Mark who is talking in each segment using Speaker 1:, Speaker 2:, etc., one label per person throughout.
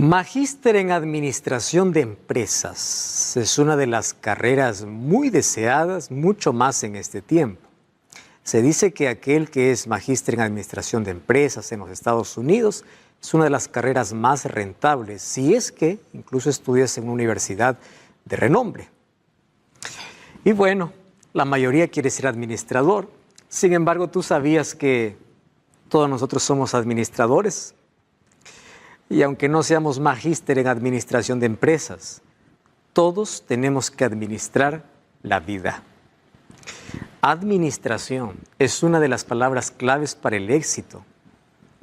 Speaker 1: Magíster en Administración de Empresas es una de las carreras muy deseadas, mucho más en este tiempo. Se dice que aquel que es magíster en Administración de Empresas en los Estados Unidos es una de las carreras más rentables, si es que incluso estudias en una universidad de renombre. Y bueno, la mayoría quiere ser administrador. Sin embargo, ¿tú sabías que todos nosotros somos administradores? Y aunque no seamos magíster en Administración de Empresas, todos tenemos que administrar la vida. Administración es una de las palabras claves para el éxito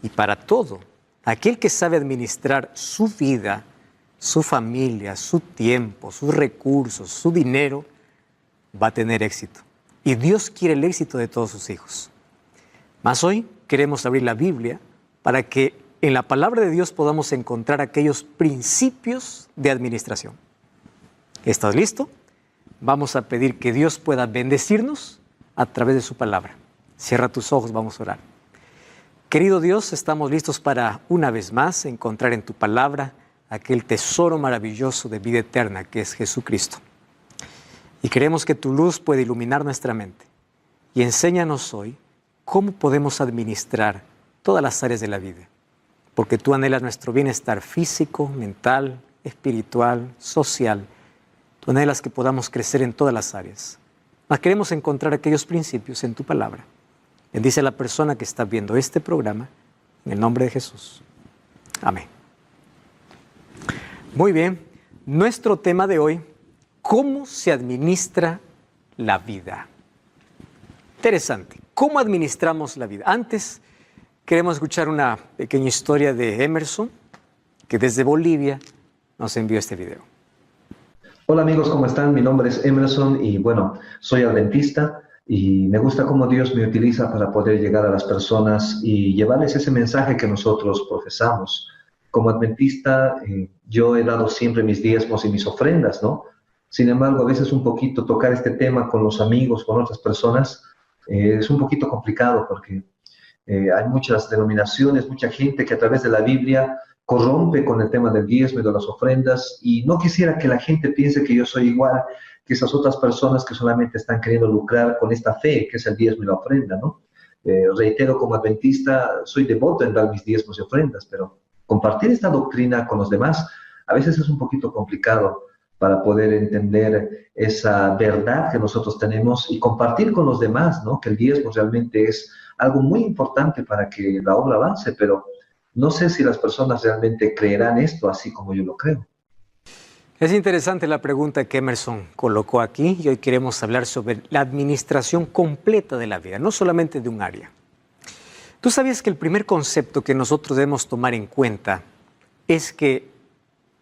Speaker 1: y para todo. Aquel que sabe administrar su vida, su familia, su tiempo, sus recursos, su dinero, va a tener éxito. Y Dios quiere el éxito de todos sus hijos. Mas hoy queremos abrir la Biblia para que en la palabra de Dios podamos encontrar aquellos principios de administración. ¿Estás listo? Vamos a pedir que Dios pueda bendecirnos a través de su palabra. Cierra tus ojos, vamos a orar. Querido Dios, estamos listos para una vez más encontrar en tu palabra aquel tesoro maravilloso de vida eterna que es Jesucristo. Y queremos que tu luz pueda iluminar nuestra mente. Y enséñanos hoy cómo podemos administrar todas las áreas de la vida. Porque tú anhelas nuestro bienestar físico, mental, espiritual, social. Tú anhelas que podamos crecer en todas las áreas. Mas queremos encontrar aquellos principios en tu palabra. Bendice a la persona que está viendo este programa, en el nombre de Jesús. Amén. Muy bien, nuestro tema de hoy, ¿cómo se administra la vida? Interesante, ¿cómo administramos la vida? Antes, queremos escuchar una pequeña historia de Emerson, que desde Bolivia nos envió este video.
Speaker 2: Hola amigos, ¿cómo están? Mi nombre es Emerson y bueno, soy adventista y me gusta cómo Dios me utiliza para poder llegar a las personas y llevarles ese mensaje que nosotros profesamos. Como adventista, yo he dado siempre mis diezmos y mis ofrendas, ¿no? Sin embargo, a veces un poquito tocar este tema con los amigos, con otras personas, es un poquito complicado porque hay muchas denominaciones, mucha gente que a través de la Biblia corrompe con el tema del diezmo y de las ofrendas, y no quisiera que la gente piense que yo soy igual que esas otras personas que solamente están queriendo lucrar con esta fe, que es el diezmo y la ofrenda, ¿no? Reitero, como adventista, soy devoto en dar mis diezmos y ofrendas, pero compartir esta doctrina con los demás a veces es un poquito complicado para poder entender esa verdad que nosotros tenemos y compartir con los demás, ¿no? Que el diezmo realmente es algo muy importante para que la obra avance, pero no sé si las personas realmente creerán esto así como yo lo creo.
Speaker 1: Es interesante la pregunta que Emerson colocó aquí y hoy queremos hablar sobre la administración completa de la vida, no solamente de un área. ¿Tú sabías que el primer concepto que nosotros debemos tomar en cuenta es que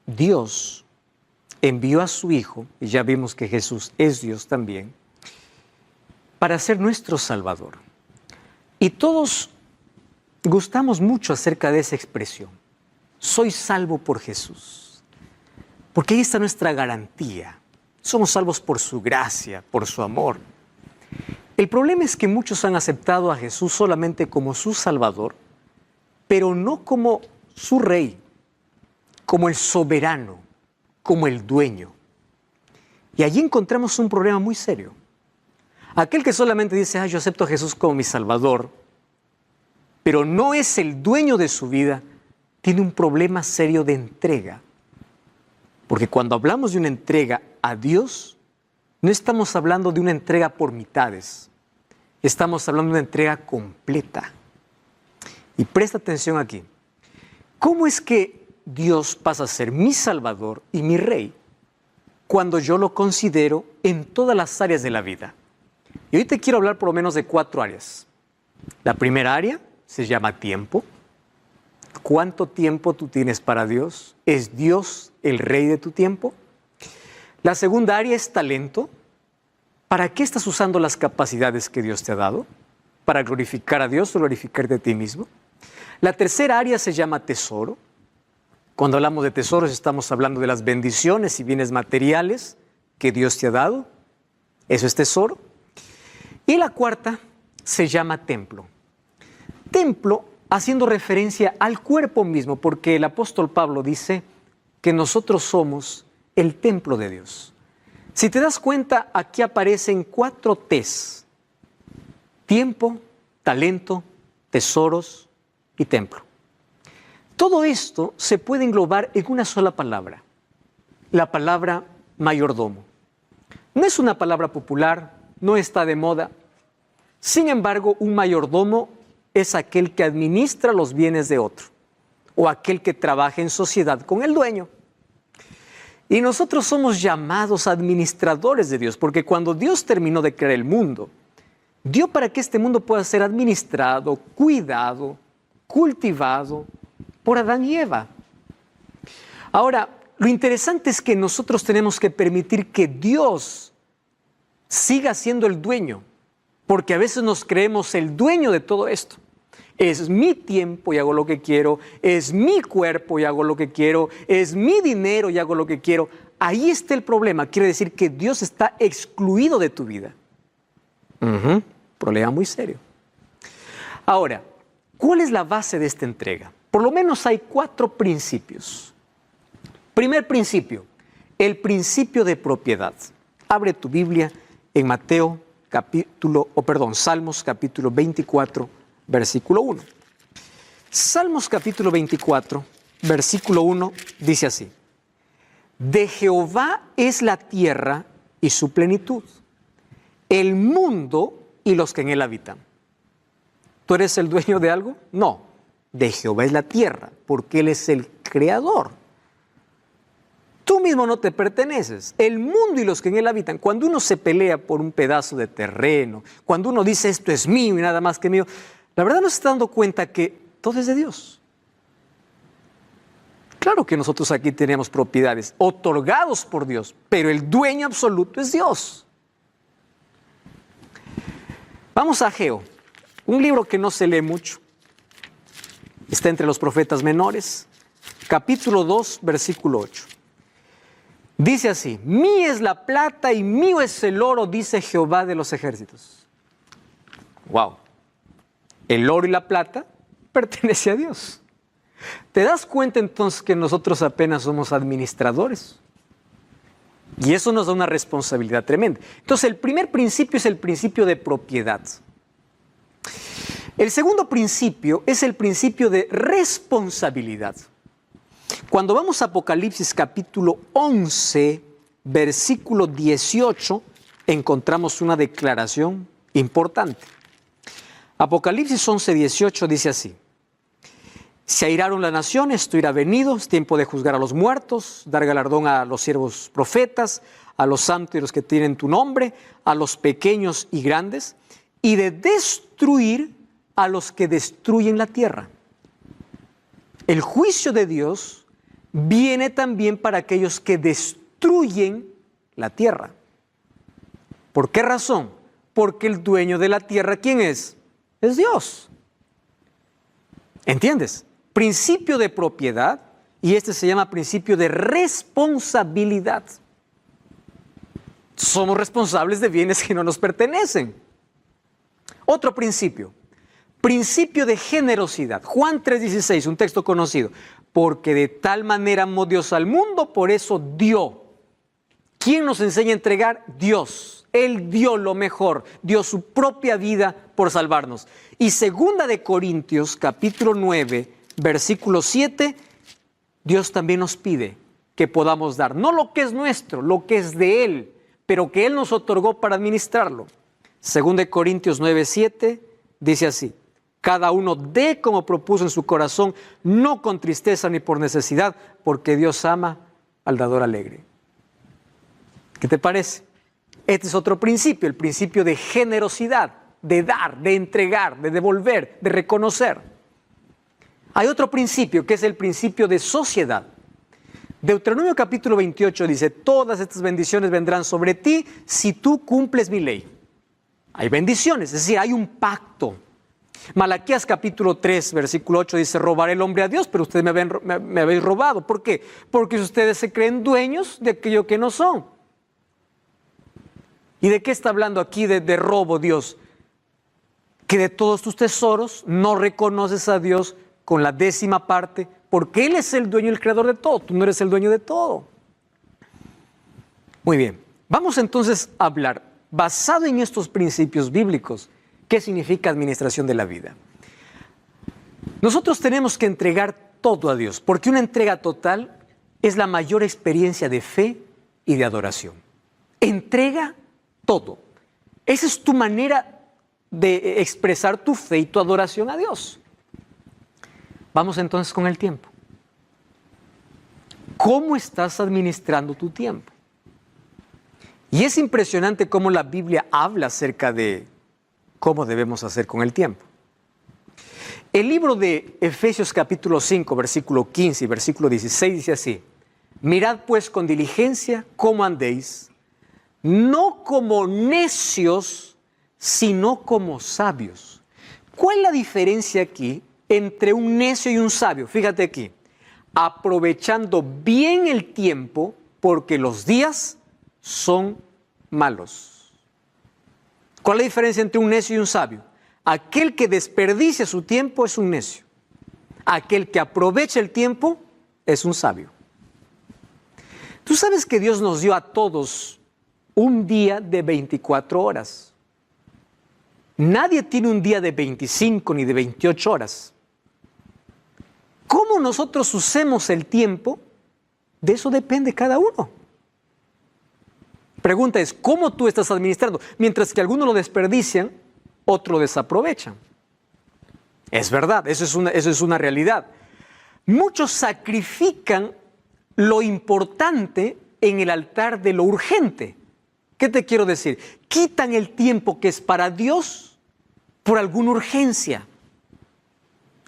Speaker 1: Dios envió a su Hijo, y ya vimos que Jesús es Dios también, para ser nuestro Salvador? Y todos gustamos mucho acerca de esa expresión. Soy salvo por Jesús. Porque ahí está nuestra garantía. Somos salvos por su gracia, por su amor. El problema es que muchos han aceptado a Jesús solamente como su Salvador, pero no como su Rey, como el soberano, como el dueño. Y allí encontramos un problema muy serio. Aquel que solamente dice, yo acepto a Jesús como mi Salvador, pero no es el dueño de su vida, tiene un problema serio de entrega. Porque cuando hablamos de una entrega a Dios, no estamos hablando de una entrega por mitades, estamos hablando de una entrega completa. Y presta atención aquí. ¿Cómo es que Dios pasa a ser mi Salvador y mi Rey cuando yo lo considero en todas las áreas de la vida? Y hoy te quiero hablar por lo menos de 4 áreas. La primera área se llama tiempo. ¿Cuánto tiempo tú tienes para Dios? ¿Es Dios el Rey de tu tiempo? La segunda área es talento. ¿Para qué estás usando las capacidades que Dios te ha dado? ¿Para glorificar a Dios o glorificarte a ti mismo? La tercera área se llama tesoro. Cuando hablamos de tesoros estamos hablando de las bendiciones y bienes materiales que Dios te ha dado. Eso es tesoro. Y la cuarta se llama templo. Templo haciendo referencia al cuerpo mismo, porque el apóstol Pablo dice que nosotros somos el templo de Dios. Si te das cuenta, aquí aparecen 4 T's: tiempo, talento, tesoros y templo. Todo esto se puede englobar en una sola palabra, la palabra mayordomo. No es una palabra popular, no está de moda. Sin embargo, un mayordomo es aquel que administra los bienes de otro, o aquel que trabaja en sociedad con el dueño. Y nosotros somos llamados administradores de Dios, porque cuando Dios terminó de crear el mundo, dio para que este mundo pueda ser administrado, cuidado, cultivado por Adán y Eva. Ahora, lo interesante es que nosotros tenemos que permitir que Dios siga siendo el dueño, porque a veces nos creemos el dueño de todo esto. Es mi tiempo y hago lo que quiero, es mi cuerpo y hago lo que quiero, es mi dinero y hago lo que quiero. Ahí está el problema. Quiere decir que Dios está excluido de tu vida. Problema muy serio. Ahora, ¿cuál es la base de esta entrega? Por lo menos hay 4 principios. Primer principio, el principio de propiedad. Abre tu Biblia en Salmos capítulo 24, versículo 1. Salmos capítulo 24, versículo 1 dice así: de Jehová es la tierra y su plenitud, el mundo y los que en él habitan. ¿Tú eres el dueño de algo? No, de Jehová es la tierra, porque él es el creador. Tú mismo no te perteneces. El mundo y los que en él habitan. Cuando uno se pelea por un pedazo de terreno, cuando uno dice esto es mío y nada más que mío, la verdad no se está dando cuenta que todo es de Dios. Claro que nosotros aquí tenemos propiedades otorgados por Dios, pero el dueño absoluto es Dios. Vamos a Ageo, un libro que no se lee mucho. Está entre los profetas menores, capítulo 2, versículo 8. Dice así: mía es la plata y mío es el oro, dice Jehová de los ejércitos. Wow. El oro y la plata pertenece a Dios. ¿Te das cuenta entonces que nosotros apenas somos administradores? Y eso nos da una responsabilidad tremenda. Entonces el primer principio es el principio de propiedad. El segundo principio es el principio de responsabilidad. Cuando vamos a Apocalipsis capítulo 11, versículo 18, encontramos una declaración importante. Apocalipsis 11, 18 dice así: se airaron las naciones, esto irá venido, es tiempo de juzgar a los muertos, dar galardón a los siervos profetas, a los santos y los que tienen tu nombre, a los pequeños y grandes, y de destruir a los que destruyen la tierra. El juicio de Dios viene también para aquellos que destruyen la tierra. ¿Por qué razón? Porque el dueño de la tierra, ¿quién es? Es Dios. ¿Entiendes? Principio de propiedad, y este se llama principio de responsabilidad. Somos responsables de bienes que no nos pertenecen. Otro principio. Principio de generosidad. Juan 3:16, un texto conocido. Porque de tal manera amó Dios al mundo, por eso dio. ¿Quién nos enseña a entregar? Dios. Él dio lo mejor, dio su propia vida por salvarnos. Y 2 de Corintios, capítulo 9, versículo 7, Dios también nos pide que podamos dar, no lo que es nuestro, lo que es de Él, pero que Él nos otorgó para administrarlo. 2 de Corintios 9, 7, dice así: cada uno dé como propuso en su corazón, no con tristeza ni por necesidad, porque Dios ama al dador alegre. ¿Qué te parece? Este es otro principio, el principio de generosidad, de dar, de entregar, de devolver, de reconocer. Hay otro principio que es el principio de sociedad. Deuteronomio capítulo 28 dice: todas estas bendiciones vendrán sobre ti si tú cumples mi ley. Hay bendiciones, es decir, hay un pacto. Malaquías capítulo 3, versículo 8 dice: robará el hombre a Dios, pero ustedes me habéis robado. ¿Por qué? Porque ustedes se creen dueños de aquello que no son. ¿Y de qué está hablando aquí de robo Dios? que de todos tus tesoros no reconoces a Dios con la 10ª parte, porque Él es el dueño y el creador de todo, tú no eres el dueño de todo. Muy bien, vamos entonces a hablar, basado en estos principios bíblicos, qué significa administración de la vida. Nosotros tenemos que entregar todo a Dios, porque una entrega total es la mayor experiencia de fe y de adoración. Entrega todo. Esa es tu manera de expresar tu fe y tu adoración a Dios. Vamos entonces con el tiempo. ¿Cómo estás administrando tu tiempo? Y es impresionante cómo la Biblia habla acerca de cómo debemos hacer con el tiempo. El libro de Efesios capítulo 5, versículo 15 y versículo 16 dice así: mirad pues con diligencia cómo andéis, no como necios, sino como sabios. ¿Cuál es la diferencia aquí entre un necio y un sabio? Fíjate aquí, aprovechando bien el tiempo porque los días son malos. ¿Cuál es la diferencia entre un necio y un sabio? Aquel que desperdicia su tiempo es un necio. Aquel que aprovecha el tiempo es un sabio. Tú sabes que Dios nos dio a todos un día de 24 horas. Nadie tiene un día de 25 ni de 28 horas. ¿Cómo nosotros usemos el tiempo? De eso depende cada uno. Pregunta es, ¿cómo tú estás administrando? Mientras que algunos lo desperdician, otros lo desaprovechan. Es verdad, eso es una realidad. Muchos sacrifican lo importante en el altar de lo urgente. ¿Qué te quiero decir? Quitan el tiempo que es para Dios por alguna urgencia.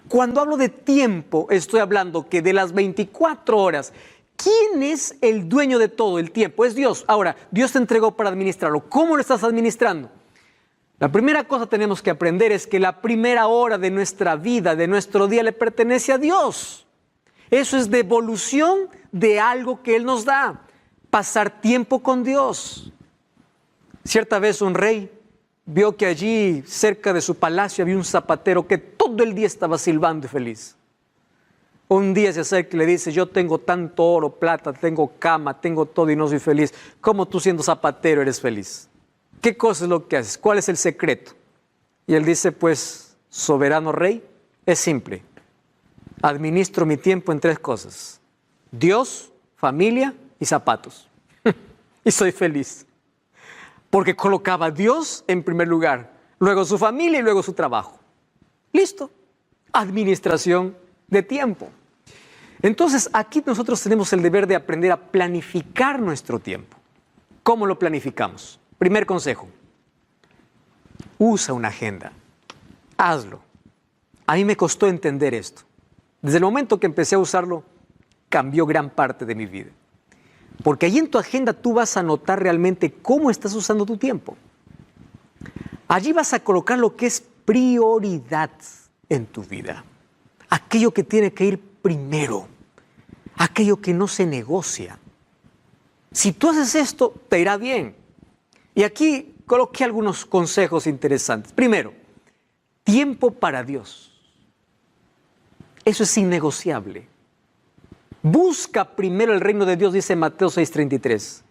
Speaker 1: Cuando hablo de tiempo, estoy hablando que de las 24 horas, ¿quién es el dueño de todo el tiempo? Es Dios. Ahora, Dios te entregó para administrarlo. ¿Cómo lo estás administrando? La primera cosa que tenemos que aprender es que la primera hora de nuestra vida, de nuestro día, le pertenece a Dios. Eso es devolución de algo que Él nos da. Pasar tiempo con Dios. Cierta vez un rey vio que allí cerca de su palacio había un zapatero que todo el día estaba silbando y feliz. Un día se acerca y le dice: yo tengo tanto oro, plata, tengo cama, tengo todo y no soy feliz. ¿Cómo tú siendo zapatero eres feliz? ¿Qué cosa es lo que haces? ¿Cuál es el secreto? Y él dice: pues, soberano rey, es simple. Administro mi tiempo en 3 cosas: Dios, familia y zapatos. Y soy feliz. Porque colocaba a Dios en primer lugar, luego su familia y luego su trabajo. Listo. Administración de tiempo. Entonces, aquí nosotros tenemos el deber de aprender a planificar nuestro tiempo. ¿Cómo lo planificamos? Primer consejo: usa una agenda. Hazlo. A mí me costó entender esto. Desde el momento que empecé a usarlo, cambió gran parte de mi vida. Porque allí en tu agenda tú vas a notar realmente cómo estás usando tu tiempo. Allí vas a colocar lo que es prioridad en tu vida. Aquello que tiene que ir primero. Aquello que no se negocia. Si tú haces esto, te irá bien. Y aquí coloqué algunos consejos interesantes. Primero, tiempo para Dios. Eso es innegociable. Busca primero el reino de Dios, dice Mateo 6:33.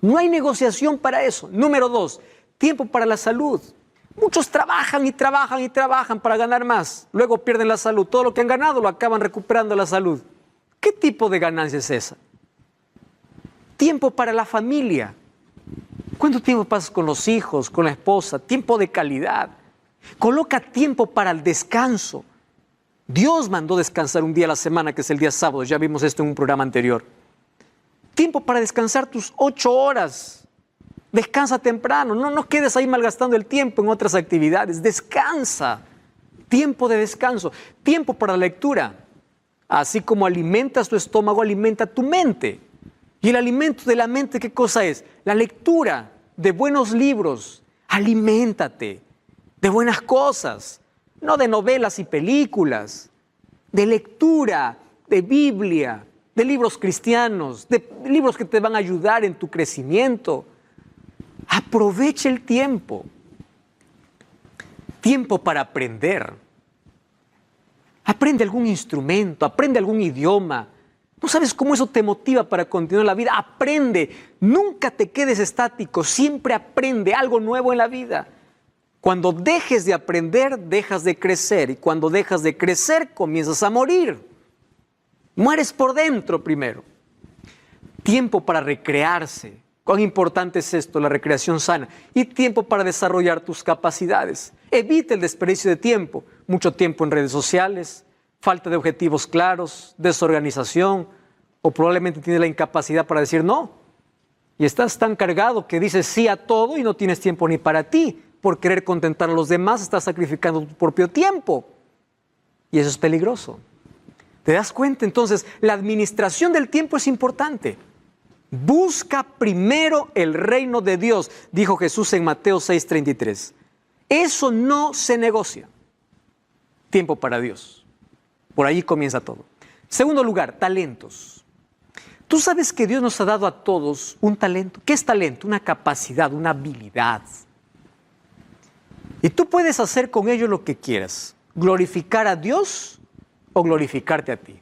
Speaker 1: No hay negociación para eso. Número 2, tiempo para la salud. Muchos trabajan y trabajan y trabajan para ganar más. Luego pierden la salud. Todo lo que han ganado lo acaban recuperando la salud. ¿Qué tipo de ganancia es esa? Tiempo para la familia. ¿Cuánto tiempo pasas con los hijos, con la esposa? Tiempo de calidad. Coloca tiempo para el descanso. Dios mandó descansar un día a la semana, que es el día sábado. Ya vimos esto en un programa anterior. Tiempo para descansar tus 8 horas. Descansa temprano. No quedes ahí malgastando el tiempo en otras actividades. Descansa. Tiempo de descanso. Tiempo para la lectura. Así como alimentas tu estómago, alimenta tu mente. Y el alimento de la mente, ¿qué cosa es? La lectura de buenos libros. Aliméntate de buenas cosas. No de novelas y películas, de lectura, de Biblia, de libros cristianos, de libros que te van a ayudar en tu crecimiento. Aprovecha el tiempo. Tiempo para aprender. Aprende algún instrumento, aprende algún idioma. ¿No sabes cómo eso te motiva para continuar la vida? Aprende. Nunca te quedes estático. Siempre aprende algo nuevo en la vida. Cuando dejes de aprender, dejas de crecer. Y cuando dejas de crecer, comienzas a morir. Mueres por dentro primero. Tiempo para recrearse. ¿Cuán importante es esto, la recreación sana? Y tiempo para desarrollar tus capacidades. Evita el desperdicio de tiempo. Mucho tiempo en redes sociales, falta de objetivos claros, desorganización, o probablemente tienes la incapacidad para decir no. Y estás tan cargado que dices sí a todo y no tienes tiempo ni para ti. Por querer contentar a los demás, estás sacrificando tu propio tiempo. Y eso es peligroso. ¿Te das cuenta? Entonces, la administración del tiempo es importante. Busca primero el reino de Dios, dijo Jesús en Mateo 6:33. Eso no se negocia. Tiempo para Dios. Por ahí comienza todo. Segundo lugar, talentos. Tú sabes que Dios nos ha dado a todos un talento. ¿Qué es talento? Una capacidad, una habilidad. Y tú puedes hacer con ello lo que quieras. Glorificar a Dios o glorificarte a ti.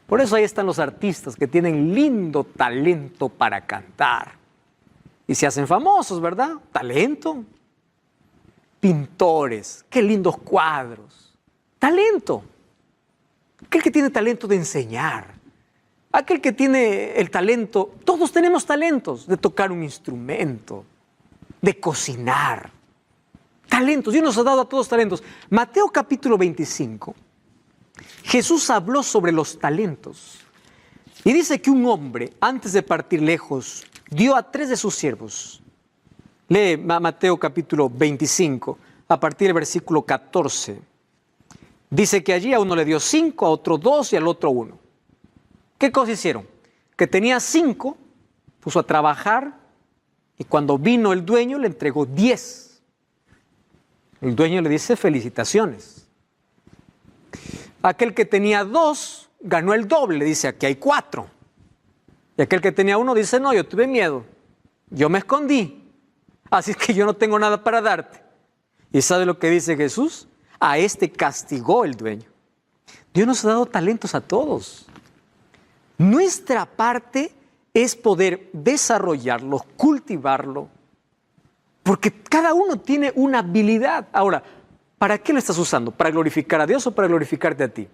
Speaker 1: Por eso ahí están los artistas que tienen lindo talento para cantar. Y se hacen famosos, ¿verdad? Talento. Pintores, qué lindos cuadros. Talento. Aquel que tiene talento de enseñar. Aquel que tiene el talento, todos tenemos talentos, de tocar un instrumento, de cocinar. Talentos, Dios nos ha dado a todos talentos. Mateo capítulo 25. Jesús habló sobre los talentos y dice que un hombre, antes de partir lejos, dio a 3 de sus siervos. Lee Mateo capítulo 25, a partir del versículo 14. Dice que allí a uno le dio 5, a otro 2 y al otro 1. ¿Qué cosa hicieron? Que tenía 5, puso a trabajar y cuando vino el dueño le entregó 10. El dueño le dice felicitaciones. Aquel que tenía 2 ganó el doble, dice aquí hay 4. Y aquel que tenía 1 dice no, yo tuve miedo, yo me escondí, así es que yo no tengo nada para darte. ¿Y sabe lo que dice Jesús? A este castigó el dueño. Dios nos ha dado talentos a todos. Nuestra parte es poder desarrollarlo, cultivarlo, porque cada uno tiene una habilidad. Ahora, ¿para qué lo estás usando? ¿Para glorificar a Dios o para glorificarte a ti?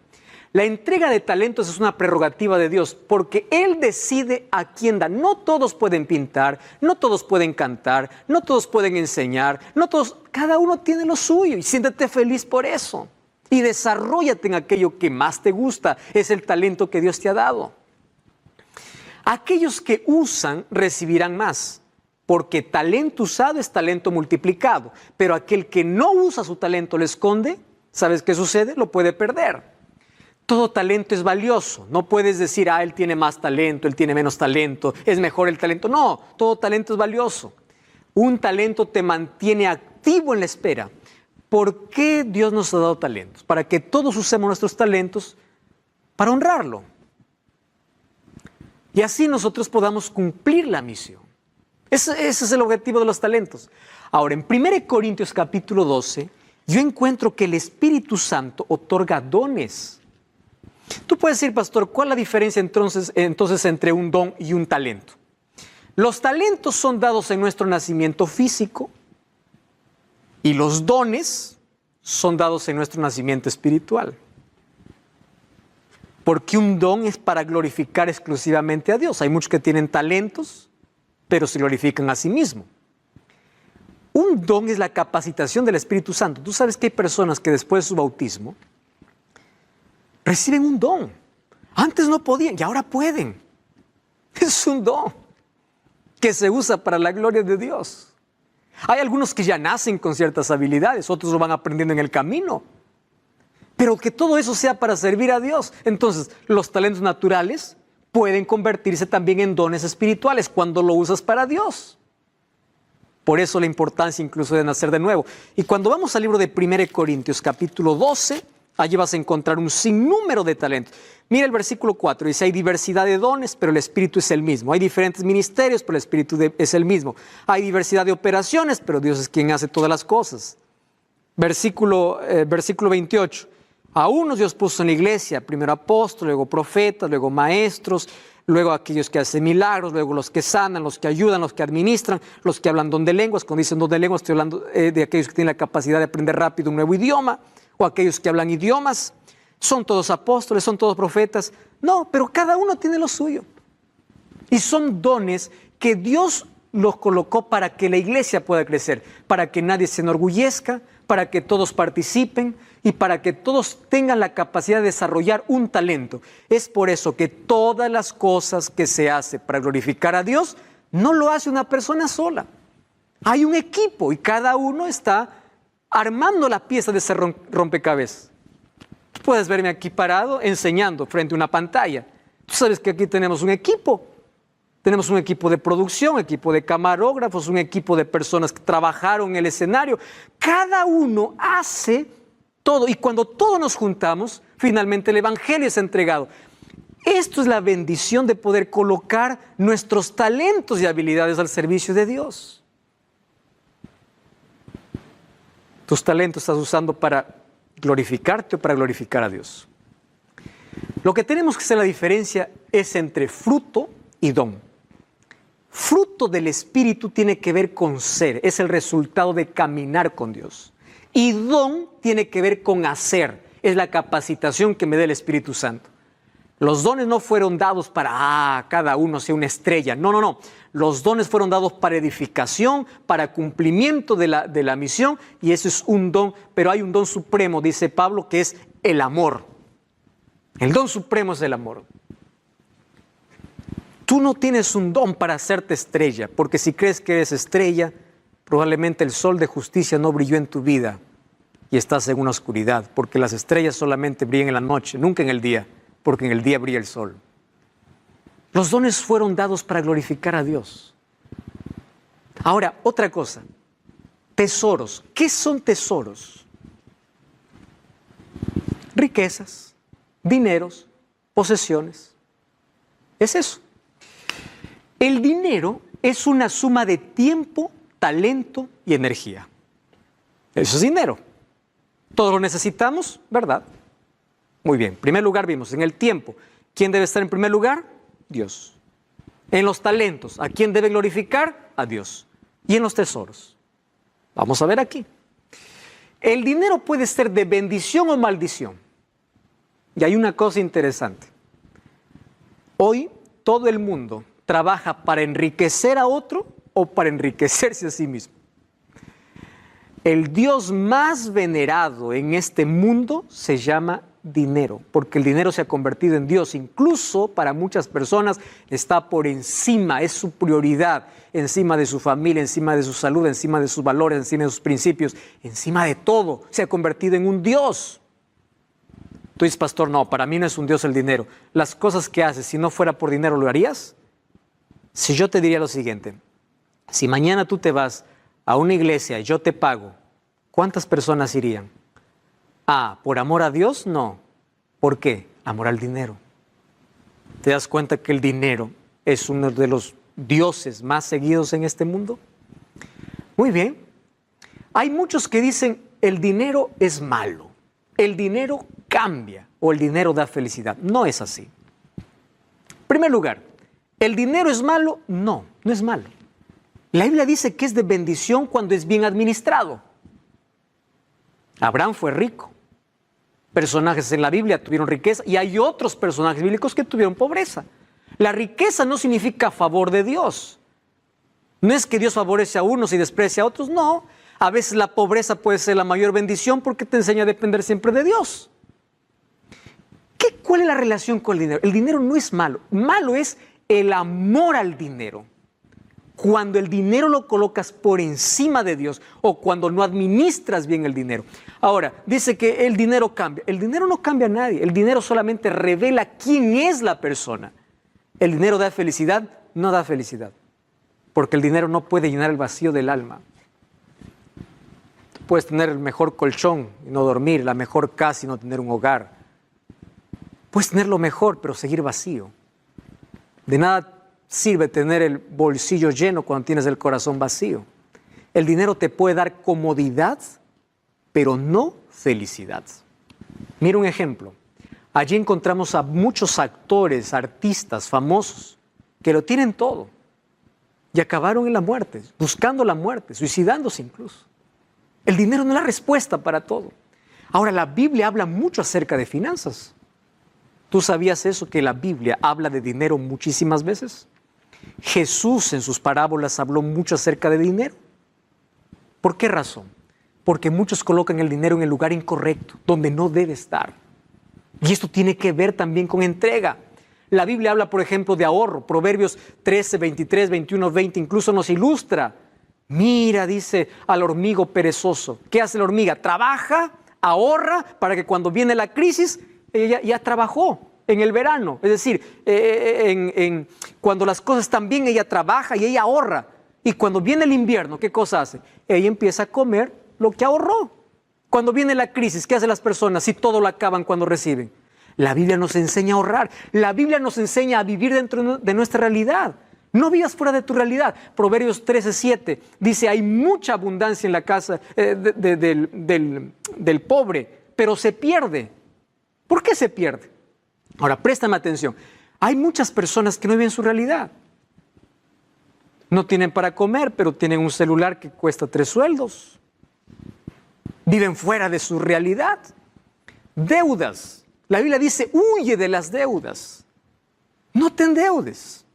Speaker 1: La entrega de talentos es una prerrogativa de Dios porque Él decide a quién da. No todos pueden pintar, no todos pueden cantar, no todos pueden enseñar, no todos, cada uno tiene lo suyo y siéntete feliz por eso. Y desarróllate en aquello que más te gusta, es el talento que Dios te ha dado. Aquellos que usan recibirán más, porque talento usado es talento multiplicado, pero aquel que no usa su talento, lo esconde, ¿sabes qué sucede? Lo puede perder. Todo talento es valioso. No puedes decir, él tiene más talento, él tiene menos talento, es mejor el talento. No, todo talento es valioso. Un talento te mantiene activo en la espera. ¿Por qué Dios nos ha dado talentos? Para que todos usemos nuestros talentos para honrarlo. Y así nosotros podamos cumplir la misión. Ese es el objetivo de los talentos. Ahora, en 1 Corintios capítulo 12, yo encuentro que el Espíritu Santo otorga dones. Tú puedes decir, pastor, ¿cuál es la diferencia entonces entre un don y un talento? Los talentos son dados en nuestro nacimiento físico y los dones son dados en nuestro nacimiento espiritual. Porque un don es para glorificar exclusivamente a Dios. Hay muchos que tienen talentos, pero se glorifican a sí mismos. Un don es la capacitación del Espíritu Santo. Tú sabes que hay personas que después de su bautismo reciben un don. Antes no podían y ahora pueden. Es un don que se usa para la gloria de Dios. Hay algunos que ya nacen con ciertas habilidades, otros lo van aprendiendo en el camino. Pero que todo eso sea para servir a Dios. Entonces, los talentos naturales pueden convertirse también en dones espirituales cuando lo usas para Dios. Por eso la importancia incluso de nacer de nuevo. Y cuando vamos al libro de 1 Corintios capítulo 12, allí vas a encontrar un sinnúmero de talentos. Mira el versículo 4, dice, hay diversidad de dones, pero el Espíritu es el mismo. Hay diferentes ministerios, pero el Espíritu es el mismo. Hay diversidad de operaciones, pero Dios es quien hace todas las cosas. Versículo 28. A unos Dios puso en la iglesia, primero apóstoles, luego profetas, luego maestros, luego aquellos que hacen milagros, luego los que sanan, los que ayudan, los que administran, los que hablan don de lenguas. Cuando dicen don de lenguas estoy hablando de aquellos que tienen la capacidad de aprender rápido un nuevo idioma, o aquellos que hablan idiomas. ¿Son todos apóstoles? ¿Son todos profetas? No, pero cada uno tiene lo suyo. Y son dones que Dios los colocó para que la iglesia pueda crecer, para que nadie se enorgullezca, para que todos participen y para que todos tengan la capacidad de desarrollar un talento. Es por eso que todas las cosas que se hace para glorificar a Dios no lo hace una persona sola. Hay un equipo y cada uno está armando la pieza de ese rompecabezas. Puedes verme aquí parado enseñando frente a una pantalla. Tú sabes que aquí tenemos un equipo. Tenemos un equipo de producción, equipo de camarógrafos, un equipo de personas que trabajaron en el escenario. Cada uno hace todo y cuando todos nos juntamos, finalmente el evangelio es entregado. Esto es la bendición de poder colocar nuestros talentos y habilidades al servicio de Dios. Tus talentos estás usando para glorificarte o para glorificar a Dios. Lo que tenemos que hacer la diferencia es entre fruto y don. Fruto del Espíritu tiene que ver con ser, es el resultado de caminar con Dios. Y don tiene que ver con hacer, es la capacitación que me da el Espíritu Santo. Los dones no fueron dados para, cada uno sea una estrella. No. Los dones fueron dados para edificación, para cumplimiento de la misión, y eso es un don, pero hay un don supremo, dice Pablo, que es el amor. El don supremo es el amor. Tú no tienes un don para hacerte estrella, porque si crees que eres estrella, probablemente el sol de justicia no brilló en tu vida y estás en una oscuridad, porque las estrellas solamente brillan en la noche, nunca en el día, porque en el día brilla el sol. Los dones fueron dados para glorificar a Dios. Ahora, otra cosa, tesoros. ¿Qué son tesoros? Riquezas, dineros, posesiones. Es eso. El dinero es una suma de tiempo, talento y energía. Eso es dinero. Todos lo necesitamos, ¿verdad? Muy bien. En primer lugar vimos en el tiempo. ¿Quién debe estar en primer lugar? Dios. En los talentos, ¿a quién debe glorificar? A Dios. Y en los tesoros. Vamos a ver aquí. El dinero puede ser de bendición o maldición. Y hay una cosa interesante. Hoy todo el mundo trabaja para enriquecer a otro o para enriquecerse a sí mismo. El Dios más venerado en este mundo se llama dinero, porque el dinero se ha convertido en Dios. Incluso para muchas personas está por encima, es su prioridad, encima de su familia, encima de su salud, encima de sus valores, encima de sus principios, encima de todo. Se ha convertido en un Dios. Tú dices, pastor, no, para mí no es un Dios el dinero. Las cosas que haces, si no fuera por dinero, ¿lo harías? Si yo te diría lo siguiente, si mañana tú te vas a una iglesia y yo te pago, ¿cuántas personas irían? Ah, ¿por amor a Dios? No. ¿Por qué? Amor al dinero. ¿Te das cuenta que el dinero es uno de los dioses más seguidos en este mundo? Muy bien. Hay muchos que dicen, el dinero es malo, el dinero cambia o el dinero da felicidad. No es así. En primer lugar, ¿el dinero es malo? No, no es malo. La Biblia dice que es de bendición cuando es bien administrado. Abraham fue rico. Personajes en la Biblia tuvieron riqueza y hay otros personajes bíblicos que tuvieron pobreza. La riqueza no significa favor de Dios. No es que Dios favorece a unos y desprecia a otros, no. A veces la pobreza puede ser la mayor bendición porque te enseña a depender siempre de Dios. ¿Cuál es la relación con el dinero? El dinero no es malo. Malo es el amor al dinero. Cuando el dinero lo colocas por encima de Dios o cuando no administras bien el dinero. Ahora, dice que el dinero cambia. El dinero no cambia a nadie. El dinero solamente revela quién es la persona. El dinero da felicidad, no da felicidad. Porque el dinero no puede llenar el vacío del alma. Tú puedes tener el mejor colchón y no dormir, la mejor casa y no tener un hogar. Puedes tener lo mejor, pero seguir vacío. De nada sirve tener el bolsillo lleno cuando tienes el corazón vacío. El dinero te puede dar comodidad, pero no felicidad. Mira un ejemplo. Allí encontramos a muchos actores, artistas famosos que lo tienen todo y acabaron en la muerte, buscando la muerte, suicidándose incluso. El dinero no es la respuesta para todo. Ahora, la Biblia habla mucho acerca de finanzas. ¿Tú sabías eso, que la Biblia habla de dinero muchísimas veces? Jesús en sus parábolas habló mucho acerca de dinero. ¿Por qué razón? Porque muchos colocan el dinero en el lugar incorrecto, donde no debe estar. Y esto tiene que ver también con entrega. La Biblia habla, por ejemplo, de ahorro. Proverbios 13, 23, 21, 20 incluso nos ilustra. Mira, dice al hormigo perezoso. ¿Qué hace la hormiga? Trabaja, ahorra, para que cuando viene la crisis, ella ya trabajó en el verano. Es decir, cuando las cosas están bien, ella trabaja y ella ahorra. Y cuando viene el invierno, ¿qué cosa hace? Ella empieza a comer lo que ahorró. Cuando viene la crisis, ¿qué hacen las personas si todo lo acaban cuando reciben? La Biblia nos enseña a ahorrar. La Biblia nos enseña a vivir dentro de nuestra realidad. No vivas fuera de tu realidad. Proverbios 13:7 dice, hay mucha abundancia en la casa del pobre, pero se pierde. ¿Por qué se pierde? Ahora, préstame atención. Hay muchas personas que no viven su realidad. No tienen para comer, pero tienen un celular que cuesta 3 sueldos. Viven fuera de su realidad. Deudas. La Biblia dice, huye de las deudas. No te endeudes.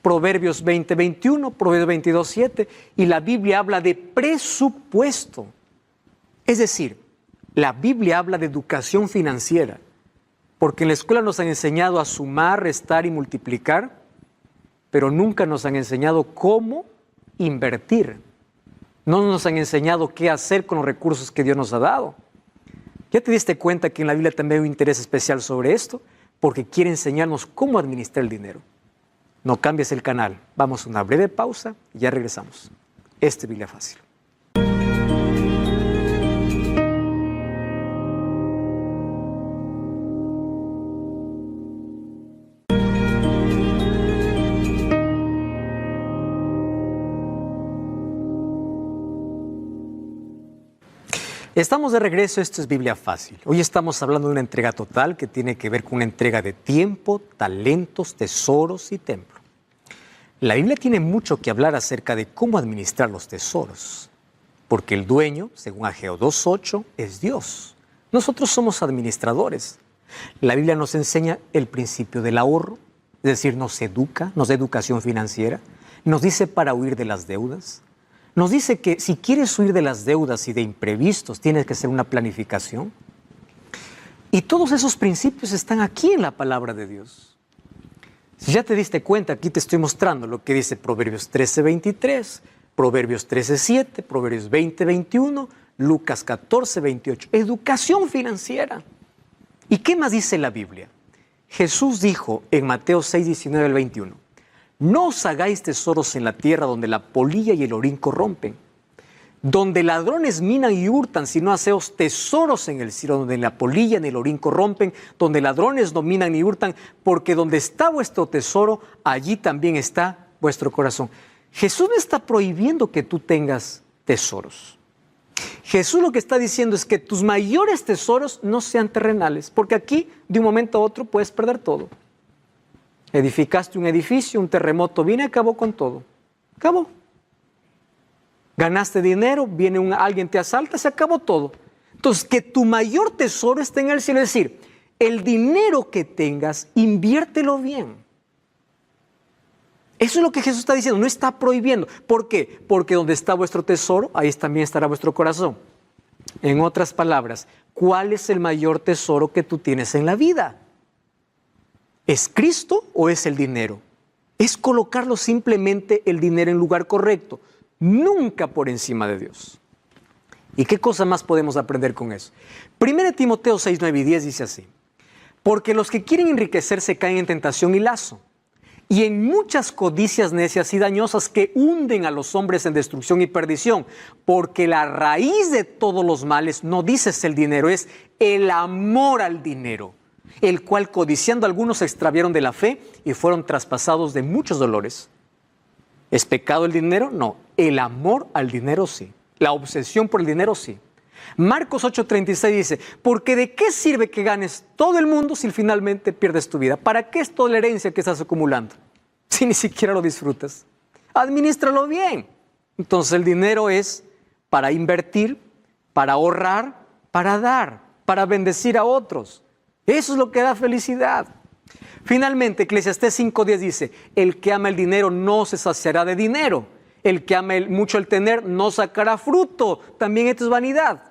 Speaker 1: Proverbios 20:21, Proverbios 22:7. Y la Biblia habla de presupuesto. Es decir, la Biblia habla de educación financiera. Porque en la escuela nos han enseñado a sumar, restar y multiplicar, pero nunca nos han enseñado cómo invertir. No nos han enseñado qué hacer con los recursos que Dios nos ha dado. ¿Ya te diste cuenta que en la Biblia también hay un interés especial sobre esto? Porque quiere enseñarnos cómo administrar el dinero. No cambies el canal. Vamos a una breve pausa y ya regresamos. Este es Biblia Fácil. Estamos de regreso, esto es Biblia Fácil. Hoy estamos hablando de una entrega total que tiene que ver con una entrega de tiempo, talentos, tesoros y templo. La Biblia tiene mucho que hablar acerca de cómo administrar los tesoros, porque el dueño, según Ageo 2:8, es Dios. Nosotros somos administradores. La Biblia nos enseña el principio del ahorro, es decir, nos educa, nos da educación financiera, nos dice para huir de las deudas. Nos dice que si quieres huir de las deudas y de imprevistos, tienes que hacer una planificación. Y todos esos principios están aquí en la palabra de Dios. Si ya te diste cuenta, aquí te estoy mostrando lo que dice Proverbios 13:23, Proverbios 13:7, Proverbios 20:21, Lucas 14:28. Educación financiera. ¿Y qué más dice la Biblia? Jesús dijo en Mateo 6:19 al 21. No os hagáis tesoros en la tierra donde la polilla y el orín corrompen, donde ladrones minan y hurtan, sino haceos tesoros en el cielo donde la polilla ni el orín corrompen, donde ladrones no minan ni hurtan, porque donde está vuestro tesoro, allí también está vuestro corazón. Jesús no está prohibiendo que tú tengas tesoros. Jesús lo que está diciendo es que tus mayores tesoros no sean terrenales, porque aquí de un momento a otro puedes perder todo. Edificaste un edificio, un terremoto viene y acabó con todo. Acabó. Ganaste dinero, viene alguien te asalta, se acabó todo. Entonces, que tu mayor tesoro esté en el cielo. Es decir, el dinero que tengas, inviértelo bien. Eso es lo que Jesús está diciendo, no está prohibiendo. ¿Por qué? Porque donde está vuestro tesoro, ahí también estará vuestro corazón. En otras palabras, ¿cuál es el mayor tesoro que tú tienes en la vida? ¿Es Cristo o es el dinero? Es colocarlo simplemente el dinero en lugar correcto, nunca por encima de Dios. ¿Y qué cosa más podemos aprender con eso? 1 Timoteo 6, 9 y 10 dice así: porque los que quieren enriquecerse caen en tentación y lazo, y en muchas codicias necias y dañosas que hunden a los hombres en destrucción y perdición, porque la raíz de todos los males, no dices el dinero, es el amor al dinero, el cual codiciando algunos se extraviaron de la fe y fueron traspasados de muchos dolores. ¿Es pecado el dinero? No. El amor al dinero sí. La obsesión por el dinero sí. Marcos 8:36 dice, porque ¿de qué sirve que ganes todo el mundo si finalmente pierdes tu vida? ¿Para qué es toda la herencia que estás acumulando si ni siquiera lo disfrutas? Adminístralo bien. Entonces el dinero es para invertir, para ahorrar, para dar, para bendecir a otros. Eso es lo que da felicidad. Finalmente, Eclesiastés 5:10 dice, el que ama el dinero no se saciará de dinero. El que ama mucho el tener no sacará fruto. También esto es vanidad.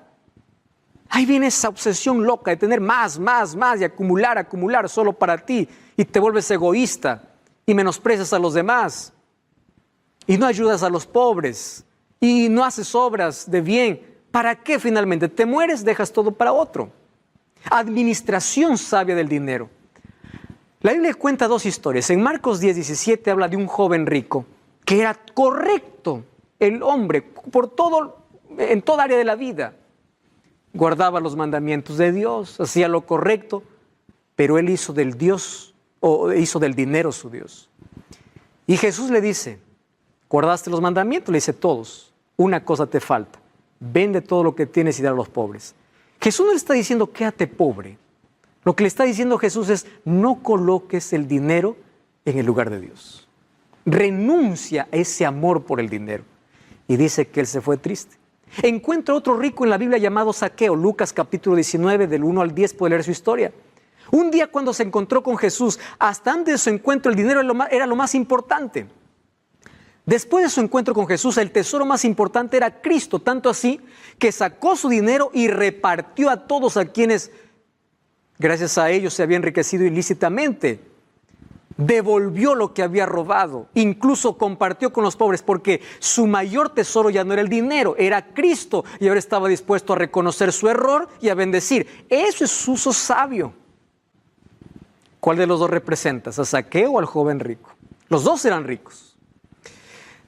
Speaker 1: Ahí viene esa obsesión loca de tener más y acumular solo para ti. Y te vuelves egoísta y menosprecias a los demás. Y no ayudas a los pobres. Y no haces obras de bien. ¿Para qué finalmente? Te mueres, dejas todo para otro. Administración sabia del dinero. La Biblia cuenta dos historias. En Marcos 10:17 habla de un joven rico que era correcto, el hombre, en toda área de la vida. Guardaba los mandamientos de Dios, hacía lo correcto, pero él hizo del dinero su Dios. Y Jesús le dice, ¿guardaste los mandamientos? Le dice, todos. Una cosa te falta. Vende todo lo que tienes y da a los pobres. Jesús no le está diciendo, quédate pobre. Lo que le está diciendo Jesús es, no coloques el dinero en el lugar de Dios. Renuncia a ese amor por el dinero. Y dice que él se fue triste. Encuentra otro rico en la Biblia llamado Zaqueo. Lucas capítulo 19, del 1 al 10, puede leer su historia. Un día cuando se encontró con Jesús, hasta antes de su encuentro el dinero era lo más importante. Después de su encuentro con Jesús, el tesoro más importante era Cristo. Tanto así que sacó su dinero y repartió a todos a quienes, gracias a ellos, se había enriquecido ilícitamente. Devolvió lo que había robado, incluso compartió con los pobres, porque su mayor tesoro ya no era el dinero, era Cristo, y ahora estaba dispuesto a reconocer su error y a bendecir. Eso es uso sabio. ¿Cuál de los dos representas? ¿A Zaqueo o al joven rico? Los dos eran ricos.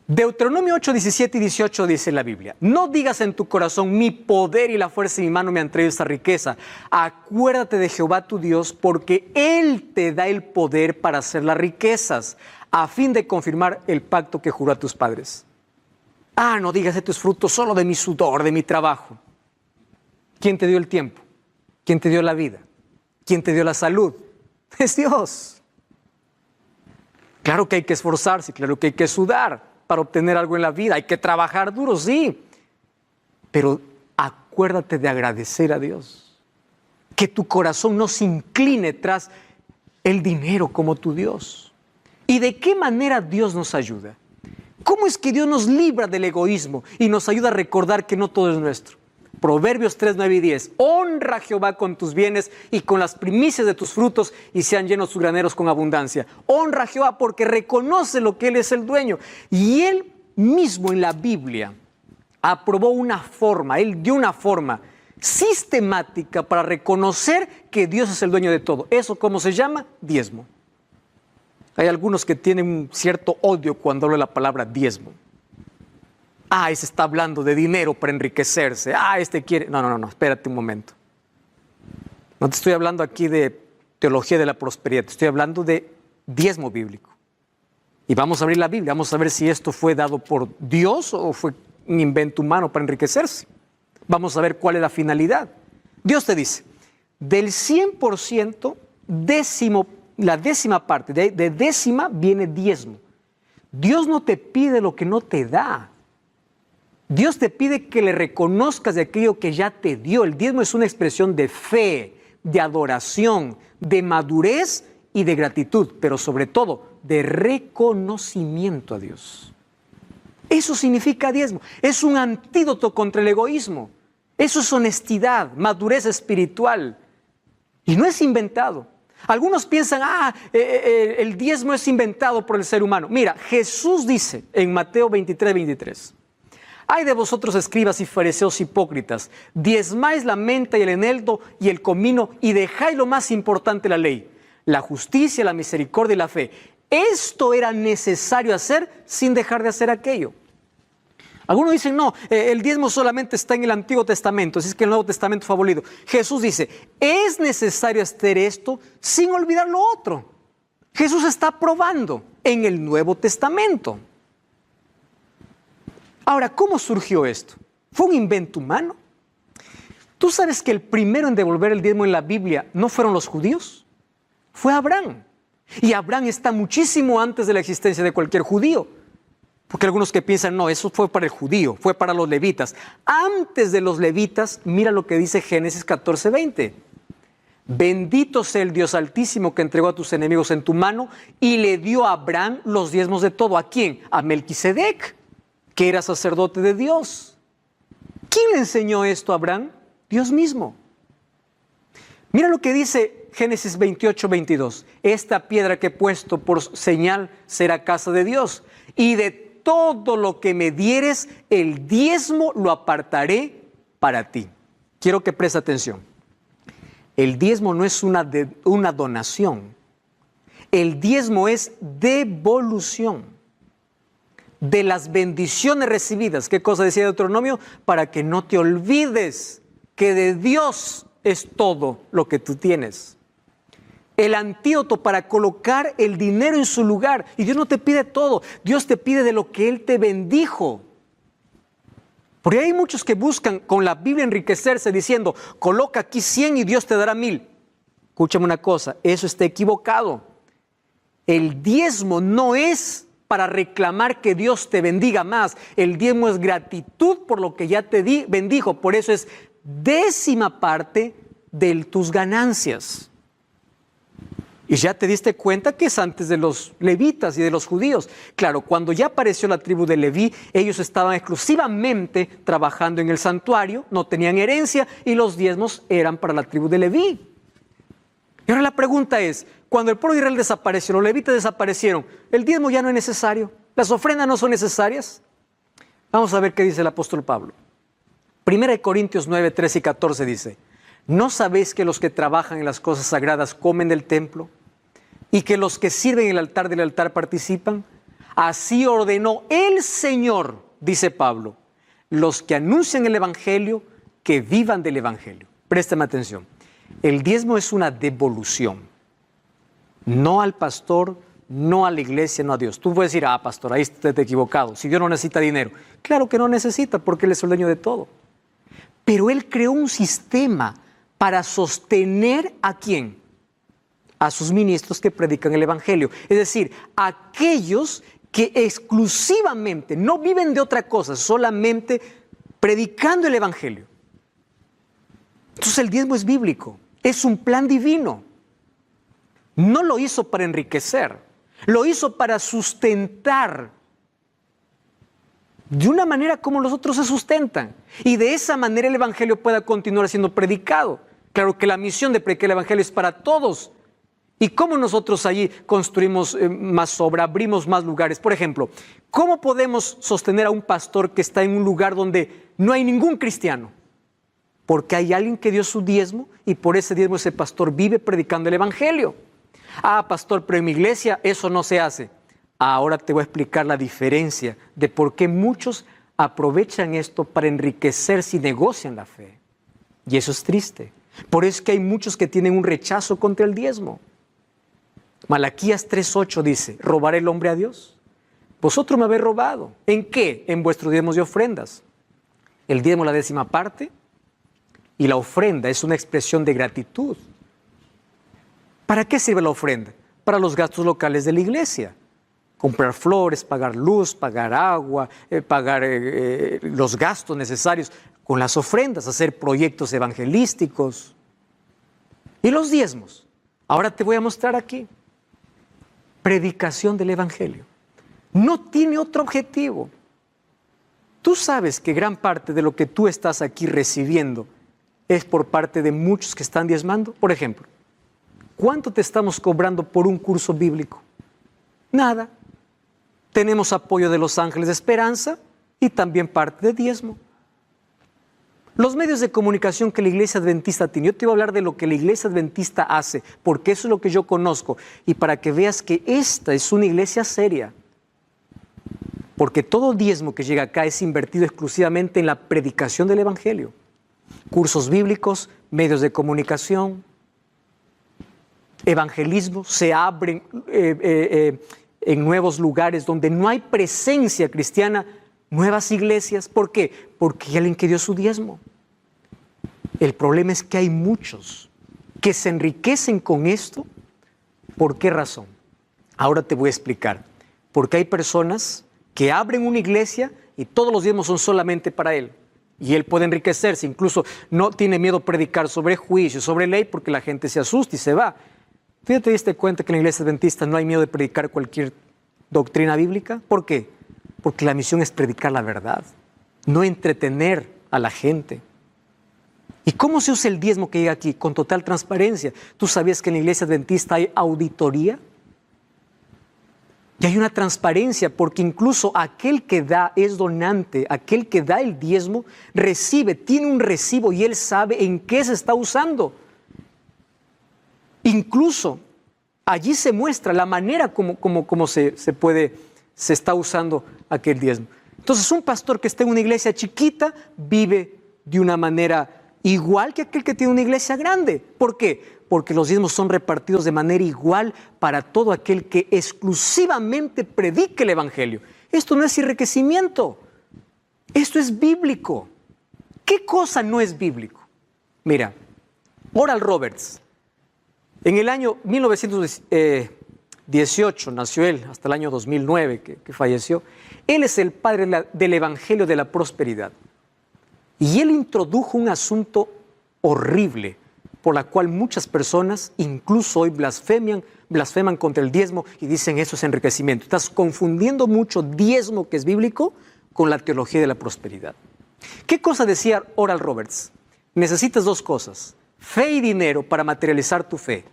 Speaker 1: Deuteronomio 8, 17 y 18 dice la Biblia, no digas en tu corazón, mi poder y la fuerza de mi mano me han traído esta riqueza. Acuérdate de Jehová tu Dios, porque Él te da el poder para hacer las riquezas, a fin de confirmar el pacto que juró a tus padres. No digas esto es fruto solo de mi sudor, de mi trabajo. ¿Quién te dio el tiempo? ¿Quién te dio la vida? ¿Quién te dio la salud? Es Dios. Claro que hay que esforzarse, claro que hay que sudar para obtener algo en la vida. Hay que trabajar duro, sí. Pero acuérdate de agradecer a Dios. Que tu corazón no se incline tras el dinero como tu Dios. ¿Y de qué manera Dios nos ayuda? ¿Cómo es que Dios nos libra del egoísmo y nos ayuda a recordar que no todo es nuestro? Proverbios 3, 9 y 10. Honra a Jehová con tus bienes y con las primicias de tus frutos, y sean llenos tus graneros con abundancia. Honra a Jehová porque reconoce lo que Él es el dueño. Y Él mismo en la Biblia aprobó una forma, Él dio una forma sistemática para reconocer que Dios es el dueño de todo. ¿Eso cómo se llama? Diezmo. Hay algunos que tienen un cierto odio cuando hablo de la palabra diezmo. Ese está hablando de dinero para enriquecerse. Este quiere... No, espérate un momento. No te estoy hablando aquí de teología de la prosperidad, te estoy hablando de diezmo bíblico. Y vamos a abrir la Biblia, vamos a ver si esto fue dado por Dios o fue un invento humano para enriquecerse. Vamos a ver cuál es la finalidad. Dios te dice, del 100%, la décima parte, de décima viene diezmo. Dios no te pide lo que no te da. Dios te pide que le reconozcas de aquello que ya te dio. El diezmo es una expresión de fe, de adoración, de madurez y de gratitud, pero sobre todo de reconocimiento a Dios. Eso significa diezmo. Es un antídoto contra el egoísmo. Eso es honestidad, madurez espiritual. Y no es inventado. Algunos piensan, el diezmo es inventado por el ser humano. Mira, Jesús dice en Mateo 23, 23. Ay de vosotros, escribas y fariseos hipócritas, diezmáis la menta y el eneldo y el comino y dejáis lo más importante, la ley, la justicia, la misericordia y la fe. Esto era necesario hacer sin dejar de hacer aquello. Algunos dicen, no, el diezmo solamente está en el Antiguo Testamento, así es que el Nuevo Testamento fue abolido. Jesús dice, es necesario hacer esto sin olvidar lo otro. Jesús está probando en el Nuevo Testamento. Ahora, ¿cómo surgió esto? ¿Fue un invento humano? ¿Tú sabes que el primero en devolver el diezmo en la Biblia no fueron los judíos? Fue Abraham. Y Abraham está muchísimo antes de la existencia de cualquier judío. Porque algunos que piensan, no, eso fue para el judío, fue para los levitas. Antes de los levitas, mira lo que dice Génesis 14:20. Bendito sea el Dios Altísimo que entregó a tus enemigos en tu mano y le dio a Abraham los diezmos de todo. ¿A quién? A Melquisedec, que era sacerdote de Dios. ¿Quién le enseñó esto a Abraham? Dios mismo. Mira lo que dice Génesis 28:22. Esta piedra que he puesto por señal será casa de Dios, y de todo lo que me dieres, el diezmo lo apartaré para ti. Quiero que prestes atención. El diezmo no es una donación. El diezmo es devolución de las bendiciones recibidas. ¿Qué cosa decía Deuteronomio? Para que no te olvides que de Dios es todo lo que tú tienes. El antídoto para colocar el dinero en su lugar. Y Dios no te pide todo. Dios te pide de lo que Él te bendijo. Porque hay muchos que buscan con la Biblia enriquecerse diciendo, coloca aquí 100 y Dios te dará 1000. Escúchame una cosa, eso está equivocado. El diezmo no es para reclamar que Dios te bendiga más. El diezmo es gratitud por lo que ya te bendijo. Por eso es 10% de tus ganancias. Y ya te diste cuenta que es antes de los levitas y de los judíos. Claro, cuando ya apareció la tribu de Leví, ellos estaban exclusivamente trabajando en el santuario, no tenían herencia y los diezmos eran para la tribu de Leví. Y ahora la pregunta es, cuando el pueblo de Israel desapareció, los levitas desaparecieron, ¿el diezmo ya no es necesario? ¿Las ofrendas no son necesarias? Vamos a ver qué dice el apóstol Pablo. 1 Corintios 9, 13 y 14 dice, ¿no sabéis que los que trabajan en las cosas sagradas comen del templo y que los que sirven en el altar del altar participan? Así ordenó el Señor, dice Pablo, los que anuncian el Evangelio, que vivan del Evangelio. Préstame atención. El diezmo es una devolución. No al pastor, no a la iglesia, no a Dios. Tú puedes decir, pastor, ahí estás equivocado. Si Dios no necesita dinero. Claro que no necesita porque Él es el dueño de todo. Pero Él creó un sistema para sostener ¿a quién? A sus ministros que predican el Evangelio. Es decir, aquellos que exclusivamente no viven de otra cosa, solamente predicando el Evangelio. Entonces el diezmo es bíblico, es un plan divino. No lo hizo para enriquecer, lo hizo para sustentar de una manera como los otros se sustentan. Y de esa manera el Evangelio pueda continuar siendo predicado. Claro que la misión de predicar el Evangelio es para todos. ¿Y cómo nosotros allí construimos más obra, abrimos más lugares? Por ejemplo, ¿cómo podemos sostener a un pastor que está en un lugar donde no hay ningún cristiano? Porque hay alguien que dio su diezmo y por ese diezmo ese pastor vive predicando el Evangelio. Pastor, pero en mi iglesia eso no se hace. Ahora te voy a explicar la diferencia de por qué muchos aprovechan esto para enriquecerse y negocian la fe. Y eso es triste. Por eso es que hay muchos que tienen un rechazo contra el diezmo. Malaquías 3:8 dice, ¿robará el hombre a Dios? Vosotros me habéis robado. ¿En qué? En vuestros diezmos y ofrendas. El diezmo es la 10% y la ofrenda es una expresión de gratitud. ¿Para qué sirve la ofrenda? Para los gastos locales de la iglesia. Comprar flores, pagar luz, pagar agua, pagar los gastos necesarios con las ofrendas, hacer proyectos evangelísticos. ¿Y los diezmos? Ahora te voy a mostrar aquí. Predicación del Evangelio. No tiene otro objetivo. Tú sabes que gran parte de lo que tú estás aquí recibiendo es por parte de muchos que están diezmando. Por ejemplo, ¿cuánto te estamos cobrando por un curso bíblico? Nada. Tenemos apoyo de los Ángeles de Esperanza y también parte de diezmo. Los medios de comunicación que la Iglesia Adventista tiene, yo te voy a hablar de lo que la Iglesia Adventista hace, porque eso es lo que yo conozco, y para que veas que esta es una iglesia seria. Porque todo diezmo que llega acá es invertido exclusivamente en la predicación del Evangelio. Cursos bíblicos, medios de comunicación, evangelismo, se abren en nuevos lugares donde no hay presencia cristiana, nuevas iglesias. ¿Por qué? Porque hay alguien que dio su diezmo. El problema es que hay muchos que se enriquecen con esto. ¿Por qué razón? Ahora te voy a explicar. Porque hay personas que abren una iglesia y todos los diezmos son solamente para él. Y él puede enriquecerse, incluso no tiene miedo a predicar sobre juicio, sobre ley, porque la gente se asusta y se va. ¿Tú ya te diste cuenta que en la iglesia adventista no hay miedo de predicar cualquier doctrina bíblica? ¿Por qué? Porque la misión es predicar la verdad, no entretener a la gente. ¿Y cómo se usa el diezmo que llega aquí? Con total transparencia. ¿Tú sabías que en la iglesia adventista hay auditoría? Y hay una transparencia, porque incluso aquel que da es donante, aquel que da el diezmo recibe, tiene un recibo y él sabe en qué se está usando. Incluso allí se muestra la manera como se está usando aquel diezmo. Entonces, un pastor que está en una iglesia chiquita vive de una manera igual que aquel que tiene una iglesia grande. ¿Por qué? Porque los diezmos son repartidos de manera igual para todo aquel que exclusivamente predique el evangelio. Esto no es enriquecimiento, esto es bíblico. ¿Qué cosa no es bíblico? Mira, Oral Roberts, en el año 1918 nació él, hasta el año 2009 que falleció. Él es el padre del evangelio de la prosperidad. Y él introdujo un asunto horrible por la cual muchas personas, incluso hoy, blasfeman contra el diezmo y dicen eso es enriquecimiento. Estás confundiendo mucho diezmo, que es bíblico, con la teología de la prosperidad. ¿Qué cosa decía Oral Roberts? Necesitas dos cosas: fe y dinero para materializar tu fe.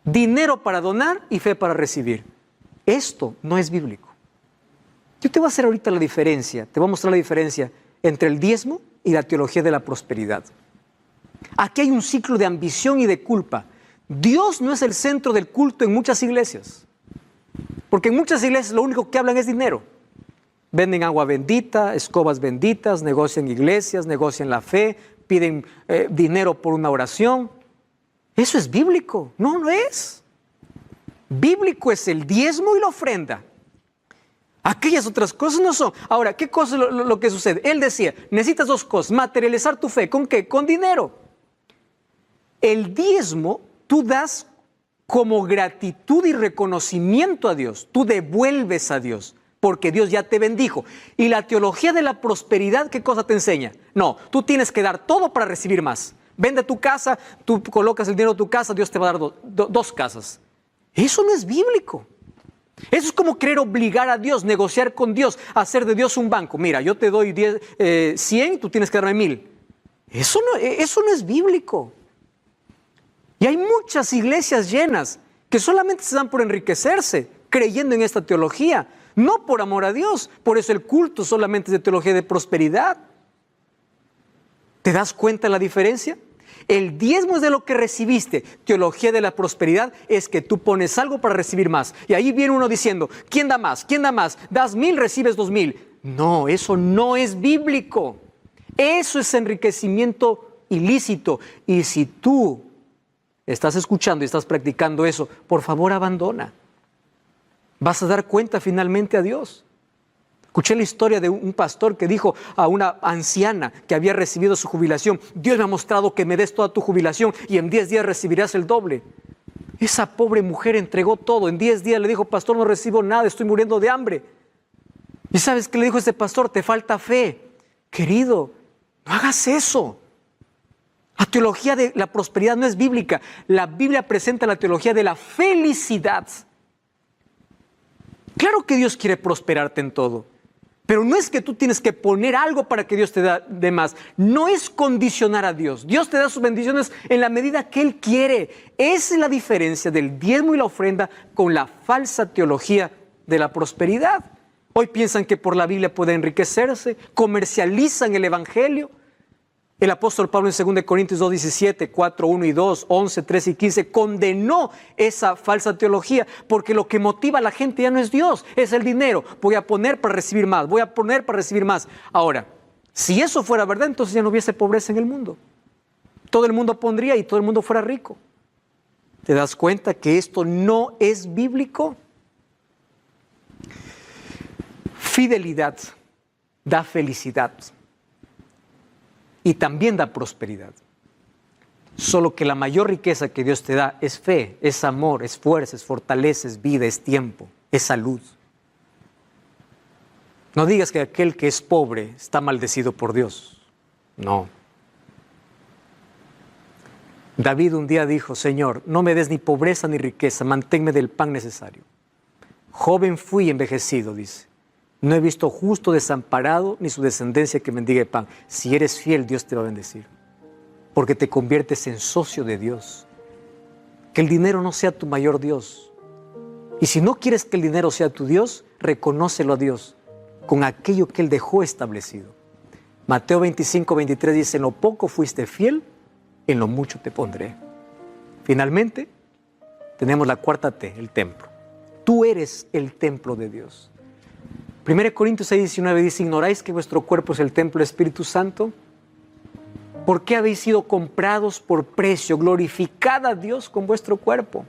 Speaker 1: Dinero para donar y fe para recibir. Esto no es bíblico. Yo te voy a hacer ahorita la diferencia, te voy a mostrar la diferencia entre el diezmo y la teología de la prosperidad. Aquí hay un ciclo de ambición y de culpa. Dios no es el centro del culto en muchas iglesias, porque en muchas iglesias lo único que hablan es dinero. Venden agua bendita, escobas benditas, negocian iglesias, negocian la fe, piden dinero por una oración. Eso es bíblico. No, no es. Bíblico es el diezmo y la ofrenda. Aquellas otras cosas no son. Ahora, ¿qué cosa es lo que sucede? Él decía, necesitas dos cosas: materializar tu fe. ¿Con qué? Con dinero. El diezmo tú das como gratitud y reconocimiento a Dios. Tú devuelves a Dios, porque Dios ya te bendijo. Y la teología de la prosperidad, ¿qué cosa te enseña? No, tú tienes que dar todo para recibir más. Vende tu casa, tú colocas el dinero de tu casa, Dios te va a dar dos casas. Eso no es bíblico. Eso es como querer obligar a Dios, negociar con Dios, hacer de Dios un banco. Mira, yo te doy 100, tú tienes que darme 1000. Eso no es bíblico. Y hay muchas iglesias llenas que solamente se dan por enriquecerse, creyendo en esta teología, no por amor a Dios. Por eso el culto solamente es de teología de prosperidad. ¿Te das cuenta de la diferencia? El diezmo es de lo que recibiste. Teología de la prosperidad es que tú pones algo para recibir más. Y ahí viene uno diciendo, ¿quién da más? ¿Quién da más? Das 1000, recibes 2000. No, eso no es bíblico. Eso es enriquecimiento ilícito. Y si tú estás escuchando y estás practicando eso, por favor abandona. Vas a dar cuenta finalmente a Dios. Escuché la historia de un pastor que dijo a una anciana que había recibido su jubilación: Dios me ha mostrado que me des toda tu jubilación y en 10 días recibirás el doble. Esa pobre mujer entregó todo. En 10 días le dijo: pastor, no recibo nada, estoy muriendo de hambre. ¿Y sabes qué le dijo ese pastor? Te falta fe. Querido, no hagas eso. La teología de la prosperidad no es bíblica. La Biblia presenta la teología de la felicidad. Claro que Dios quiere prosperarte en todo, pero no es que tú tienes que poner algo para que Dios te dé más. No es condicionar a Dios. Dios te da sus bendiciones en la medida que Él quiere. Esa es la diferencia del diezmo y la ofrenda con la falsa teología de la prosperidad. Hoy piensan que por la Biblia pueden enriquecerse, comercializan el evangelio. El apóstol Pablo en 2 Corintios 2:17, 4, 1 y 2, 11, 13 y 15 condenó esa falsa teología, porque lo que motiva a la gente ya no es Dios, es el dinero. Voy a poner para recibir más, voy a poner para recibir más. Ahora, si eso fuera verdad, entonces ya no hubiese pobreza en el mundo. Todo el mundo pondría y todo el mundo fuera rico. ¿Te das cuenta que esto no es bíblico? Fidelidad da felicidad. Y también da prosperidad. Solo que la mayor riqueza que Dios te da es fe, es amor, es fuerza, es fortaleza, es vida, es tiempo, es salud. No digas que aquel que es pobre está maldecido por Dios. No. David un día dijo: Señor, no me des ni pobreza ni riqueza, manténme del pan necesario. Joven fui y envejecido, dice. No he visto justo desamparado ni su descendencia que mendigue pan. Si eres fiel, Dios te va a bendecir, porque te conviertes en socio de Dios. Que el dinero no sea tu mayor Dios. Y si no quieres que el dinero sea tu Dios, reconócelo a Dios con aquello que Él dejó establecido. Mateo 25:23 dice: en lo poco fuiste fiel, en lo mucho te pondré. Finalmente, tenemos la cuarta T, el templo. Tú eres el templo de Dios. 1 Corintios 6:19 dice: ¿ignoráis que vuestro cuerpo es el templo del Espíritu Santo? ¿Por qué habéis sido comprados por precio? Glorificad a Dios con vuestro cuerpo.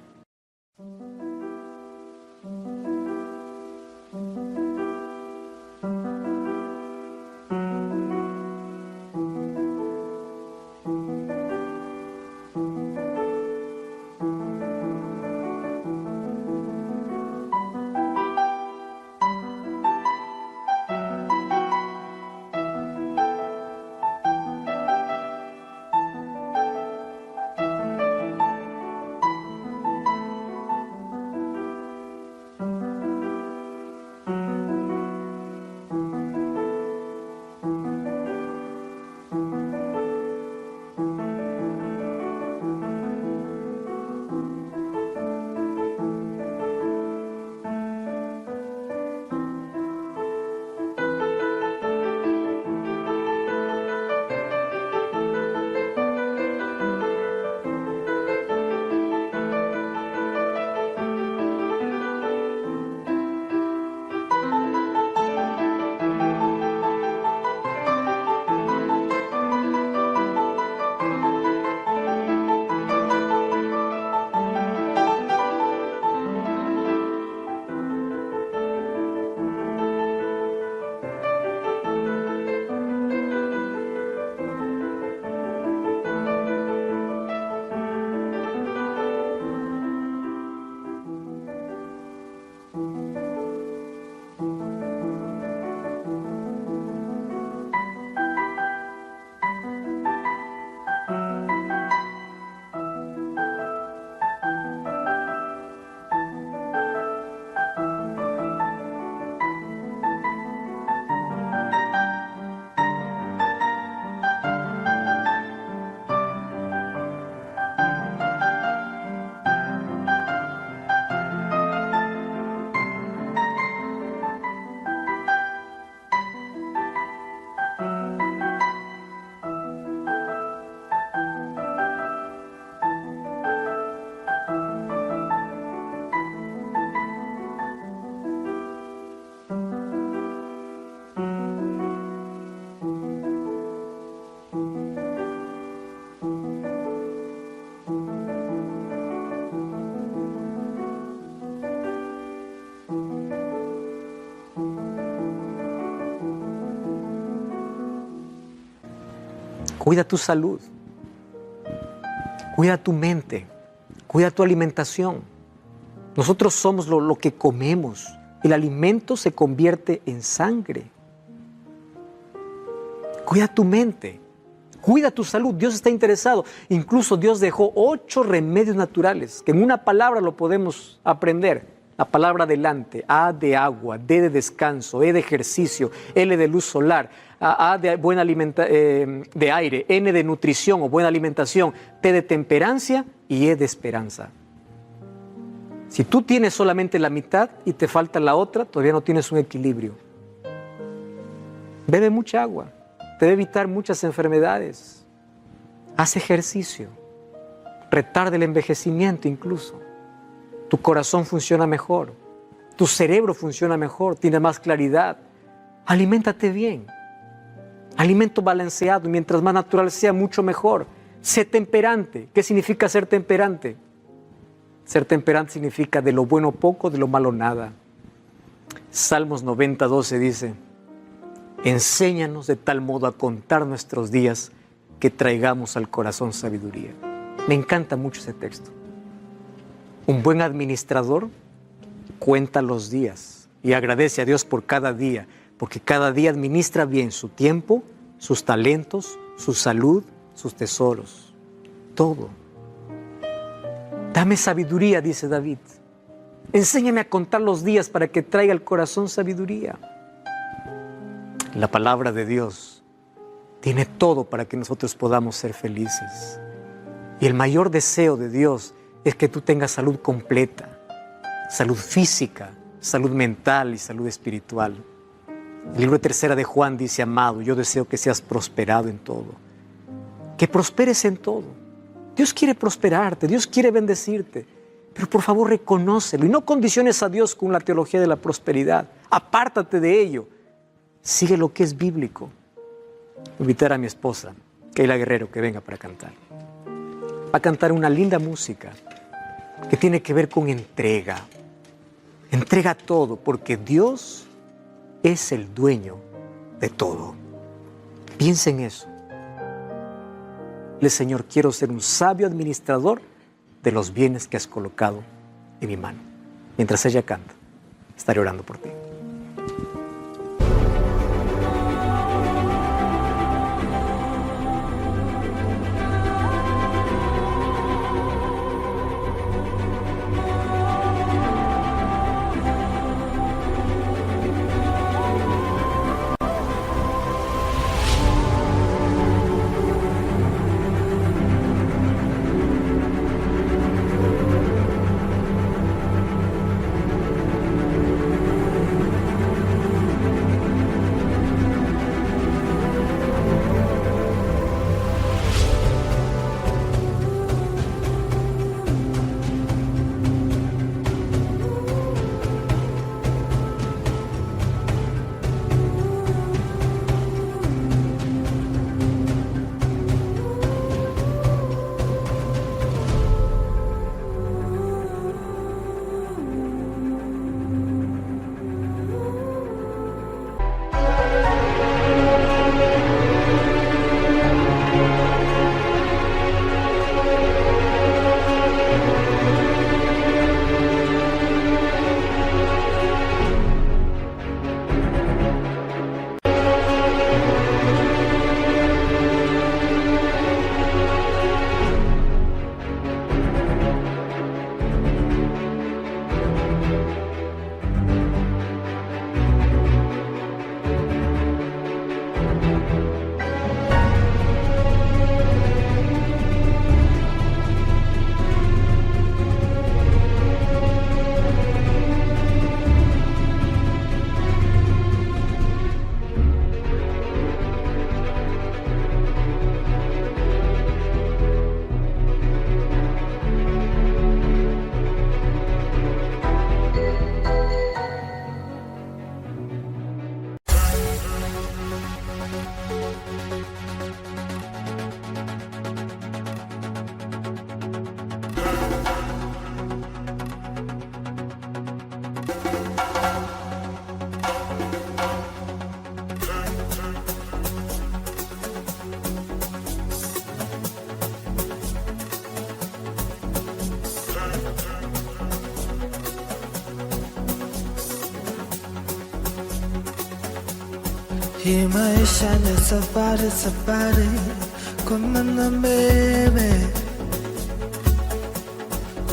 Speaker 1: Cuida tu salud, cuida tu mente, cuida tu alimentación. Nosotros somos lo que comemos. El alimento se convierte en sangre. Cuida tu mente, cuida tu salud. Dios está interesado. Incluso Dios dejó 8 remedios naturales, que en una palabra lo podemos aprender. La palabra delante: A de agua, D de descanso, E de ejercicio, L de luz solar, A de buena de aire, N de nutrición o buena alimentación, T de temperancia y E de esperanza. Si tú tienes solamente la mitad y te falta la otra, todavía no tienes un equilibrio. Bebe mucha agua, te debe evitar muchas enfermedades. Haz ejercicio, retarda el envejecimiento incluso. Tu corazón funciona mejor, tu cerebro funciona mejor, tiene más claridad. Aliméntate bien, alimento balanceado, y mientras más natural sea, mucho mejor. Sé temperante. ¿Qué significa ser temperante? Ser temperante significa de lo bueno poco, de lo malo nada. Salmos 90:12 dice: enséñanos de tal modo a contar nuestros días que traigamos al corazón sabiduría. Me encanta mucho ese texto. Un buen administrador cuenta los días y agradece a Dios por cada día, porque cada día administra bien su tiempo, sus talentos, su salud, sus tesoros, todo. Dame sabiduría, dice David. Enséñame a contar los días para que traiga al corazón sabiduría. La palabra de Dios tiene todo para que nosotros podamos ser felices. Y el mayor deseo de Dios es que tú tengas salud completa, salud física, salud mental y salud espiritual. El libro 3 de Juan dice: amado, yo deseo que seas prosperado en todo, que prosperes en todo. Dios quiere prosperarte, Dios quiere bendecirte, pero por favor reconócelo y no condiciones a Dios con la teología de la prosperidad. Apártate de ello, sigue lo que es bíblico. Invitar a mi esposa, Keila Guerrero, que venga para cantar. Va a cantar una linda música que tiene que ver con entrega. Entrega todo, porque Dios es el dueño de todo. Piensa en eso. Dile: Señor, quiero ser un sabio administrador de los bienes que has colocado en mi mano. Mientras ella canta, estaré orando por ti.
Speaker 3: Hii maisha ni safari, safari kwa maana mbele,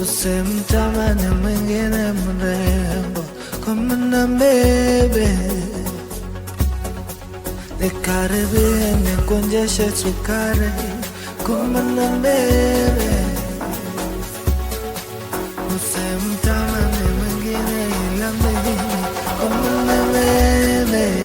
Speaker 3: usimtamani mwingine mrembo kwa maana mbele, nikaribie nikuonjeshe sukari kwa maana mbele, usimtamani mwingine ila mimi kwa maana mbele.